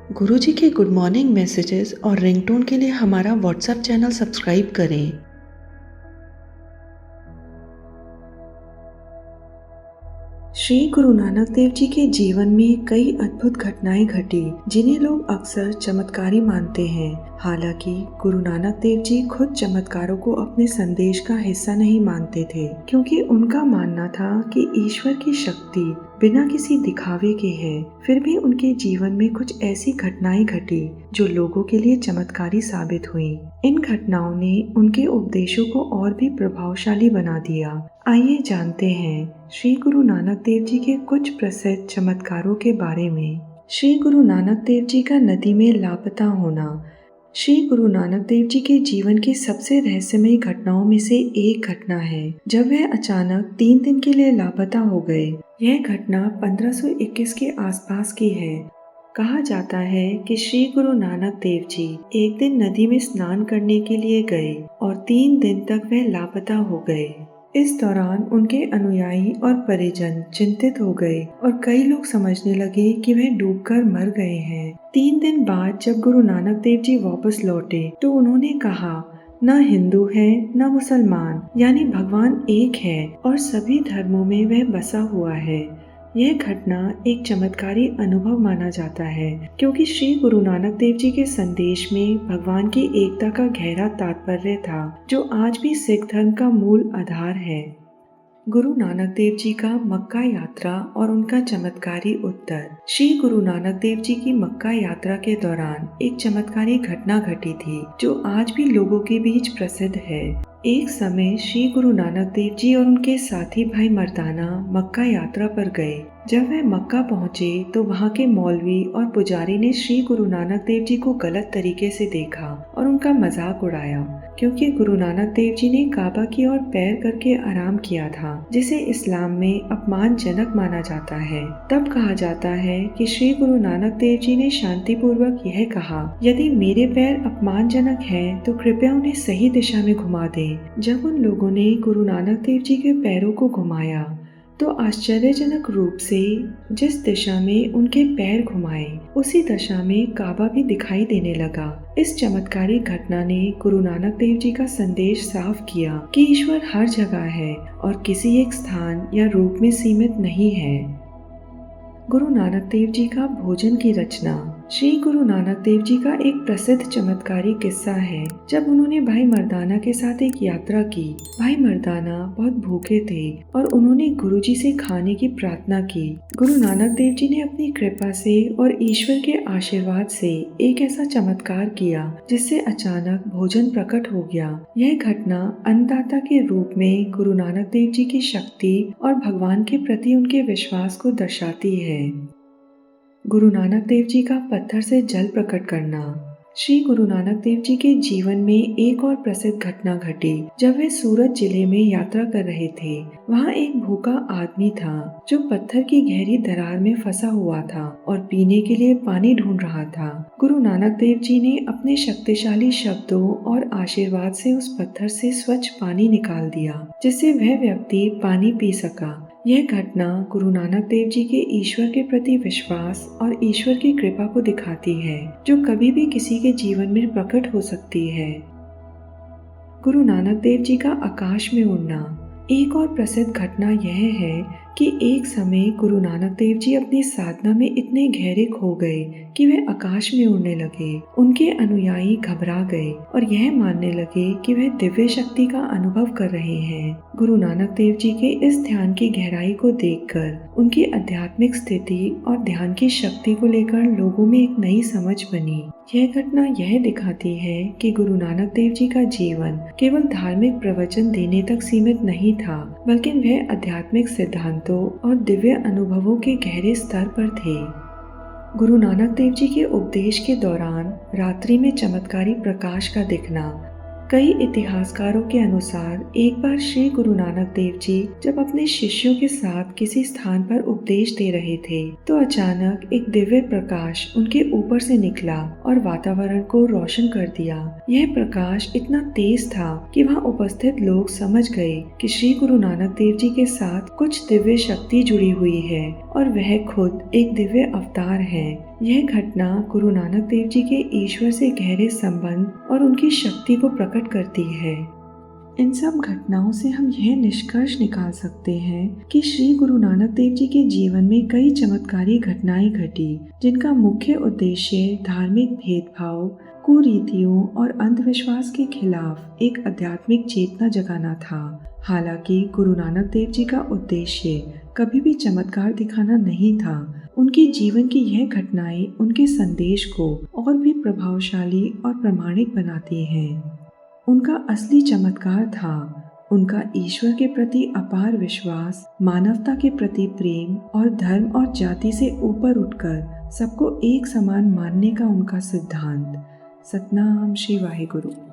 गुरुजी के good morning messages और ringtone के लिए हमारा व्हाट्सएप चैनल सब्सक्राइब करें। श्री गुरु नानक देव जी के जीवन में कई अद्भुत घटनाएं घटी जिन्हें लोग अक्सर चमत्कारी मानते हैं। हालांकि गुरु नानक देव जी खुद चमत्कारों को अपने संदेश का हिस्सा नहीं मानते थे, क्योंकि उनका मानना था कि ईश्वर की शक्ति बिना किसी दिखावे के है। फिर भी उनके जीवन में कुछ ऐसी घटनाएं घटी जो लोगों के लिए चमत्कारी साबित हुई। इन घटनाओं ने उनके उपदेशों को और भी प्रभावशाली बना दिया। आइए जानते हैं श्री गुरु नानक देव जी के कुछ प्रसिद्ध चमत्कारों के बारे में। श्री गुरु नानक देव जी का नदी में लापता होना श्री गुरु नानक देव जी के जीवन की सबसे रहस्यमयी घटनाओं में से एक घटना है, जब वह अचानक 3 दिन के लिए लापता हो गए। यह घटना 1521 के आसपास की है। कहा जाता है कि श्री गुरु नानक देव जी एक दिन नदी में स्नान करने के लिए गए और 3 दिन तक वह लापता हो गए। इस दौरान उनके अनुयायी और परिजन चिंतित हो गए और कई लोग समझने लगे कि वह डूबकर मर गए हैं। 3 दिन बाद जब गुरु नानक देव जी वापस लौटे तो उन्होंने कहा, न हिंदू है न मुसलमान, यानी भगवान एक है और सभी धर्मों में वह बसा हुआ है। यह घटना एक चमत्कारी अनुभव माना जाता है, क्योंकि श्री गुरु नानक देव जी के संदेश में भगवान की एकता का गहरा तात्पर्य था, जो आज भी सिख धर्म का मूल आधार है। गुरु नानक देव जी का मक्का यात्रा और उनका चमत्कारी उत्तर। श्री गुरु नानक देव जी की मक्का यात्रा के दौरान एक चमत्कारी घटना घटी थी, जो आज भी लोगों के बीच प्रसिद्ध है। एक समय श्री गुरु नानक देव जी और उनके साथी भाई मर्दाना मक्का यात्रा पर गए। जब वह मक्का पहुंचे तो वहां के मौलवी और पुजारी ने श्री गुरु नानक देव जी को गलत तरीके से देखा और उनका मजाक उड़ाया, क्योंकि गुरु नानक देव जी ने काबा की ओर पैर करके आराम किया था, जिसे इस्लाम में अपमानजनक माना जाता है। तब कहा जाता है कि श्री गुरु नानक देव जी ने शांतिपूर्वक यह कहा, यदि मेरे पैर अपमानजनक हैं तो कृपया उन्हें सही दिशा में घुमा दें। जब उन लोगों ने गुरु नानक देव जी के पैरों को घुमाया तो आश्चर्यजनक रूप से जिस दिशा में उनके पैर घुमाए उसी दिशा में काबा भी दिखाई देने लगा। इस चमत्कारी घटना ने गुरु नानक देव जी का संदेश साफ किया कि ईश्वर हर जगह है और किसी एक स्थान या रूप में सीमित नहीं है। गुरु नानक देव जी का भोजन की रचना। श्री गुरु नानक देव जी का एक प्रसिद्ध चमत्कारी किस्सा है। जब उन्होंने भाई मर्दाना के साथ एक यात्रा की, भाई मर्दाना बहुत भूखे थे और उन्होंने गुरु जी से खाने की प्रार्थना की। गुरु नानक देव जी ने अपनी कृपा से और ईश्वर के आशीर्वाद से एक ऐसा चमत्कार किया जिससे अचानक भोजन प्रकट हो गया। यह घटना अन्नदाता के रूप में गुरु नानक देव जी की शक्ति और भगवान के प्रति उनके विश्वास को दर्शाती है। गुरु नानक देव जी का पत्थर से जल प्रकट करना। श्री गुरु नानक देव जी के जीवन में एक और प्रसिद्ध घटना घटी जब वे सूरत जिले में यात्रा कर रहे थे। वहाँ एक भूखा आदमी था जो पत्थर की गहरी दरार में फंसा हुआ था और पीने के लिए पानी ढूंढ रहा था। गुरु नानक देव जी ने अपने शक्तिशाली शब्दों और आशीर्वाद से उस पत्थर से स्वच्छ पानी निकाल दिया, जिससे वह व्यक्ति पानी पी सका। यह घटना गुरु नानक देव जी के ईश्वर के प्रति विश्वास और ईश्वर की कृपा को दिखाती है, जो कभी भी किसी के जीवन में प्रकट हो सकती है। गुरु नानक देव जी का आकाश में उड़ना। एक और प्रसिद्ध घटना यह है कि एक समय गुरु नानक देव जी अपनी साधना में इतने गहरे खो गए कि वे आकाश में उड़ने लगे। उनके अनुयायी घबरा गए और यह मानने लगे कि वह दिव्य शक्ति का अनुभव कर रहे हैं। गुरु नानक देव जी के इस ध्यान की गहराई को देखकर उनकी आध्यात्मिक स्थिति और ध्यान की शक्ति को लेकर लोगों में एक नई समझ बनी। यह घटना यह दिखाती है कि गुरु नानक देव जी का जीवन केवल धार्मिक प्रवचन देने तक सीमित नहीं था, बल्कि वह आध्यात्मिक सिद्धांतों और दिव्य अनुभवों के गहरे स्तर पर थे। गुरु नानक देव जी के उपदेश के दौरान रात्रि में चमत्कारी प्रकाश का दिखना। कई इतिहासकारों के अनुसार एक बार श्री गुरु नानक देव जी जब अपने शिष्यों के साथ किसी स्थान पर उपदेश दे रहे थे तो अचानक एक दिव्य प्रकाश उनके ऊपर से निकला और वातावरण को रोशन कर दिया। यह प्रकाश इतना तेज था कि वहां उपस्थित लोग समझ गए कि श्री गुरु नानक देव जी के साथ कुछ दिव्य शक्ति जुड़ी हुई है और वह खुद एक दिव्य अवतार है। यह घटना गुरु नानक देव जी के ईश्वर से गहरे संबंध और उनकी शक्ति को प्रकट करती है। इन सब घटनाओं से हम यह निष्कर्ष निकाल सकते हैं कि श्री गुरु नानक देव जी के जीवन में कई चमत्कारी घटनाएं घटी, जिनका मुख्य उद्देश्य धार्मिक भेदभाव, कुरीतियों और अंधविश्वास के खिलाफ एक आध्यात्मिक चेतना जगाना था। हालांकि गुरु नानक देव जी का उद्देश्य कभी भी चमत्कार दिखाना नहीं था। उनके जीवन की यह घटनाएं उनके संदेश को और भी प्रभावशाली और प्रामाणिक बनाती हैं। उनका असली चमत्कार था उनका ईश्वर के प्रति अपार विश्वास, मानवता के प्रति प्रेम और धर्म और जाति से ऊपर उठकर सबको एक समान मानने का उनका सिद्धांत। सतनाम श्री वाहिगुरु।